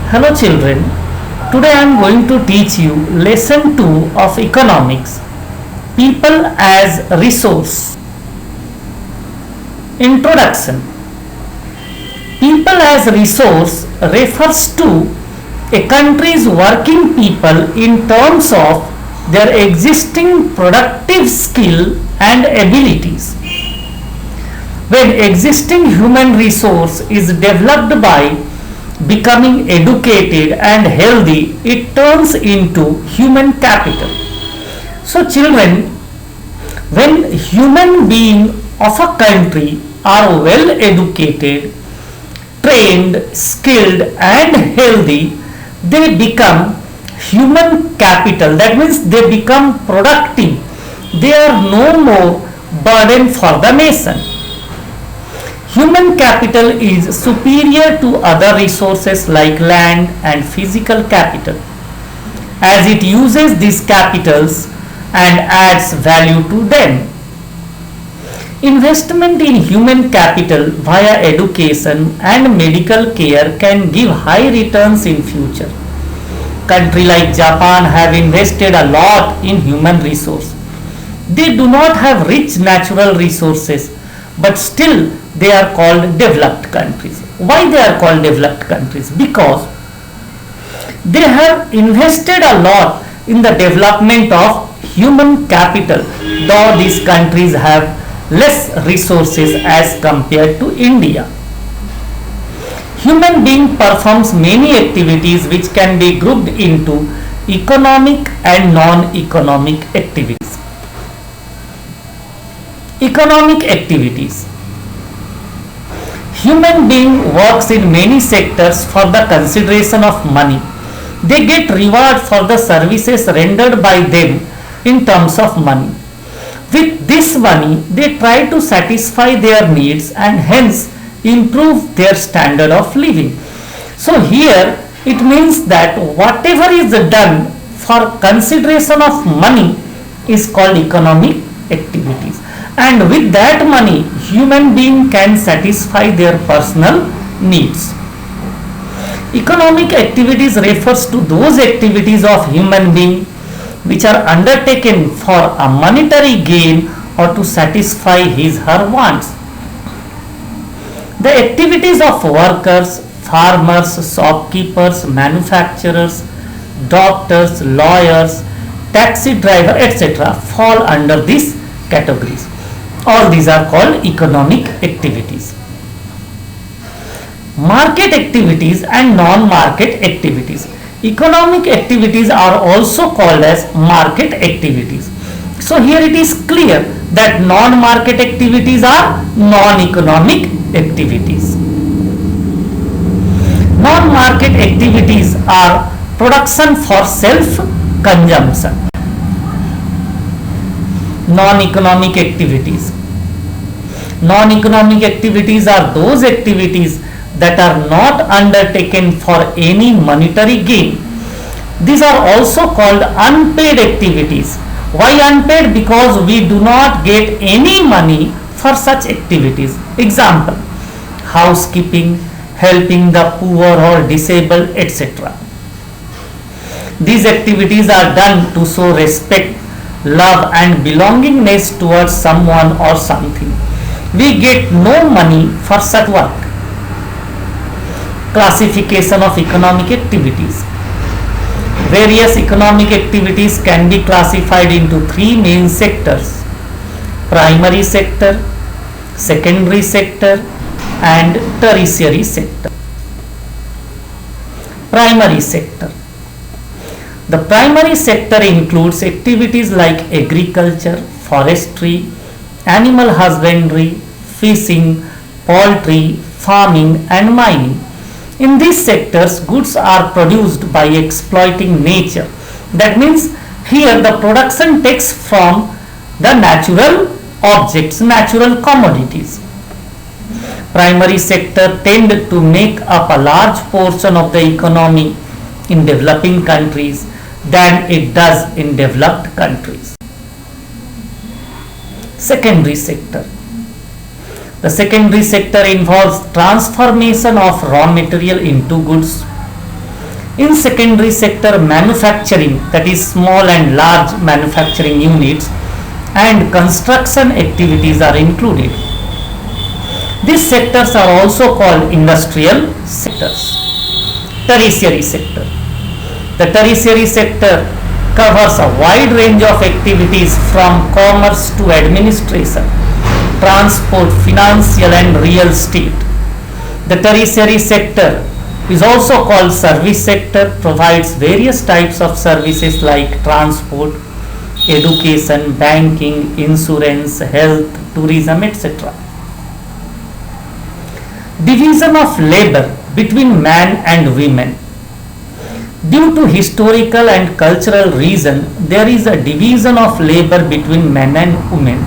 Hello children, today I am going to teach you lesson 2 of economics, people as resource. Introduction. People as resource refers to a country's working people in terms of their existing productive skill and abilities. When existing human resource is developed by becoming educated and healthy, it turns into human capital. So children, when human beings of a country are well educated, trained, skilled and healthy, they become human capital. That means they become productive. They are no more burden for the nation. Human capital is superior to other resources like land and physical capital, as it uses these capitals and adds value to them. Investment in human capital via education and medical care can give high returns in future. Country like Japan have invested a lot in human resource. They do not have rich natural resources, but still they are called developed countries. Why they are called developed countries? Because they have invested a lot in the development of human capital, though these countries have less resources as compared to India. Human being performs many activities which can be grouped into economic and non-economic activities. Economic activities. Human being works in many sectors for the consideration of money. They get reward for the services rendered by them in terms of money. With this money, they try to satisfy their needs and hence improve their standard of living. So here it means that whatever is done for consideration of money is called economic activities. And with that money, human being can satisfy their personal needs. Economic activities refers to those activities of human being which are undertaken for a monetary gain or to satisfy his her wants. The activities of workers, farmers, shopkeepers, manufacturers, doctors, lawyers, taxi driver, etc. fall under these categories. All these are called economic activities. Market activities and non-market activities. Economic activities are also called as market activities. So here it is clear that non-market activities are non-economic activities. Non-market activities are production for self-consumption. Non-economic activities. Non-economic activities are those activities that are not undertaken for any monetary gain. These are also called unpaid activities. Why unpaid? Because we do not get any money for such activities. Example, housekeeping, helping the poor or disabled, etc. These activities are done to show respect, love and belongingness towards someone or something. We get no money for such work. Classification of economic activities. Various economic activities can be classified into three main sectors: primary sector, secondary sector and tertiary sector. Primary sector. The primary sector includes activities like agriculture, forestry, animal husbandry, fishing, poultry, farming and mining. In these sectors, goods are produced by exploiting nature. That means here the production takes from the natural objects, natural commodities. Primary sector tend to make up a large portion of the economy in developing countries than it does in developed countries. Secondary sector. The secondary sector involves transformation of raw material into goods. In secondary sector, manufacturing, that is small and large manufacturing units, and construction activities are included. These sectors are also called industrial sectors. Tertiary sector. The tertiary sector covers a wide range of activities from commerce to administration, transport, financial and real estate. The tertiary sector is also called service sector, provides various types of services like transport, education, banking, insurance, health, tourism, etc. Division of labor between man and women. Due to historical and cultural reason, there is a division of labor between men and women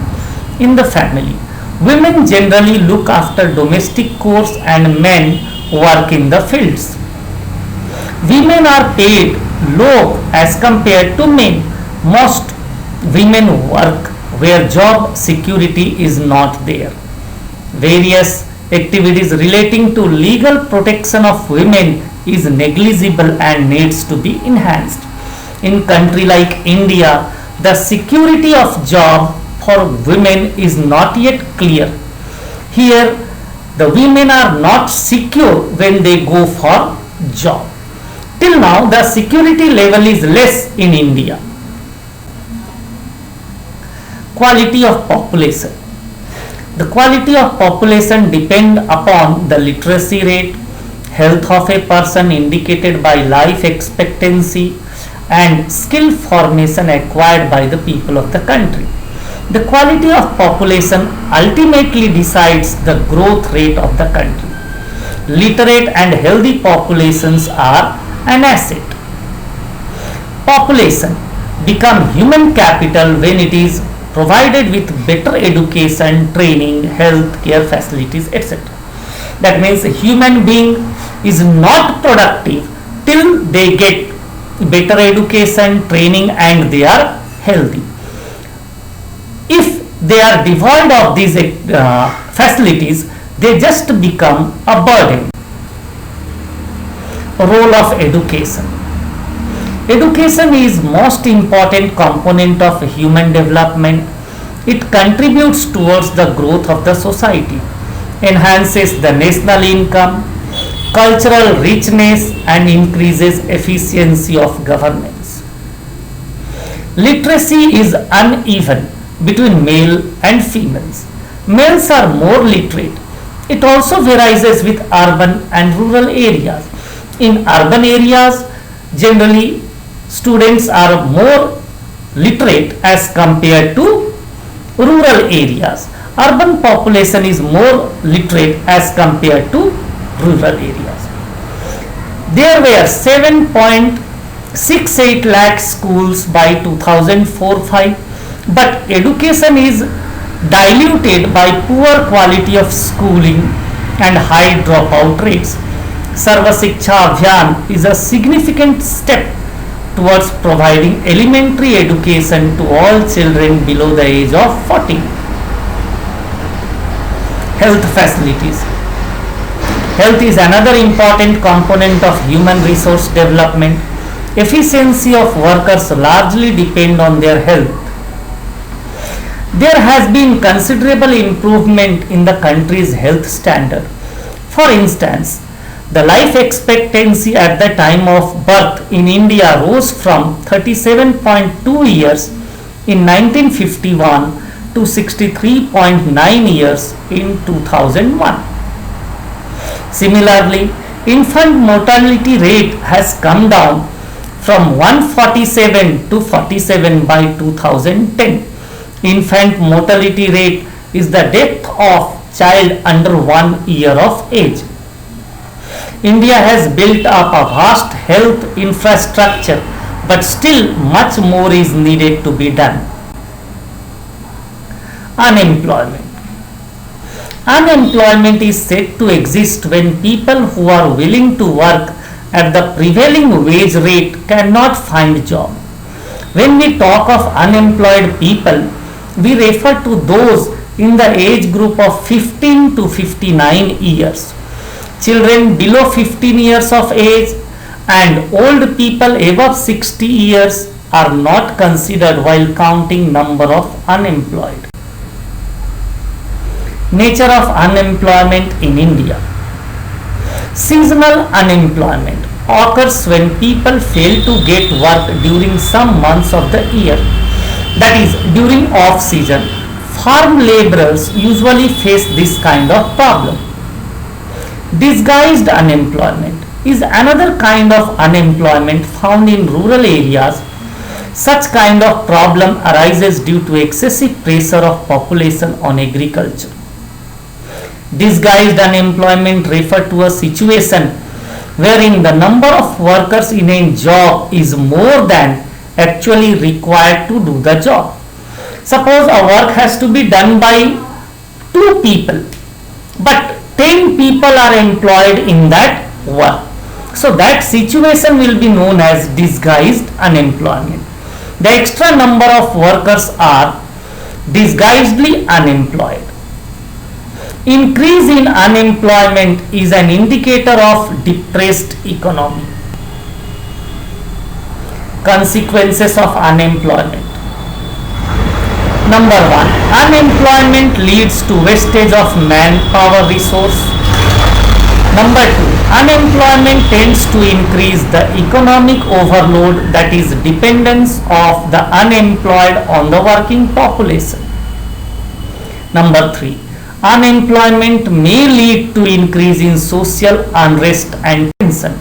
in the family. Women generally look after domestic chores and men work in the fields. Women are paid low as compared to men. Most women work where job security is not there. Various activities relating to legal protection of women is negligible and needs to be enhanced. In country like India, the security of job for women is not yet clear. Here, the women are not secure when they go for job. Till now, the security level is less in India. Quality of population. The quality of population depend upon the literacy rate, health of a person indicated by life expectancy, and skill formation acquired by the people of the country. The quality of population ultimately decides the growth rate of the country. Literate and healthy populations are an asset. Population become human capital when it is provided with better education, training, health care facilities, etc. That means a human being is not productive till they get better education, training and they are healthy. If they are devoid of these facilities, they just become a burden. Role of education. Education is most important component of human development. It contributes towards the growth of the society, enhances the national income, cultural richness and increases efficiency of governance. Literacy is uneven between male and females. Males are more literate. It also varies with urban and rural areas. In urban areas, generally students are more literate as compared to rural areas. Urban population is more literate as compared to rural areas. There were 7.68 lakh schools by 2004-05, but education is diluted by poor quality of schooling and high dropout rates. Sarva Shiksha Abhiyan is a significant step towards providing elementary education to all children below the age of 14. Health facilities. Health is another important component of human resource development. Efficiency of workers largely depend on their health. There has been considerable improvement in the country's health standard. For instance, the life expectancy at the time of birth in India rose from 37.2 years in 1951 to 63.9 years in 2001. Similarly, infant mortality rate has come down from 147 to 47 by 2010. Infant mortality rate is the death of child under 1 year of age. India has built up a vast health infrastructure, but still much more is needed to be done. Unemployment. Unemployment is said to exist when people who are willing to work at the prevailing wage rate cannot find job. When we talk of unemployed people, we refer to those in the age group of 15 to 59 years. Children below 15 years of age and old people above 60 years are not considered while counting number of unemployed. Nature of unemployment in India. Seasonal unemployment occurs when people fail to get work during some months of the year. That is, during off season, farm laborers usually face this kind of problem. Disguised unemployment is another kind of unemployment found in rural areas. Such kind of problem arises due to excessive pressure of population on agriculture. Disguised unemployment refers to a situation wherein the number of workers in a job is more than actually required to do the job. Suppose a work has to be done by 2 people, but 10 people are employed in that work. So that situation will be known as disguised unemployment. The extra number of workers are disguisedly unemployed. Increase in unemployment is an indicator of depressed economy. Consequences of unemployment. Number 1. Unemployment leads to wastage of manpower resource. Number 2. Unemployment tends to increase the economic overload, that is dependence of the unemployed on the working population. Number 3. Unemployment may lead to increase in social unrest and tension.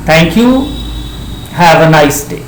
Thank you. Have a nice day.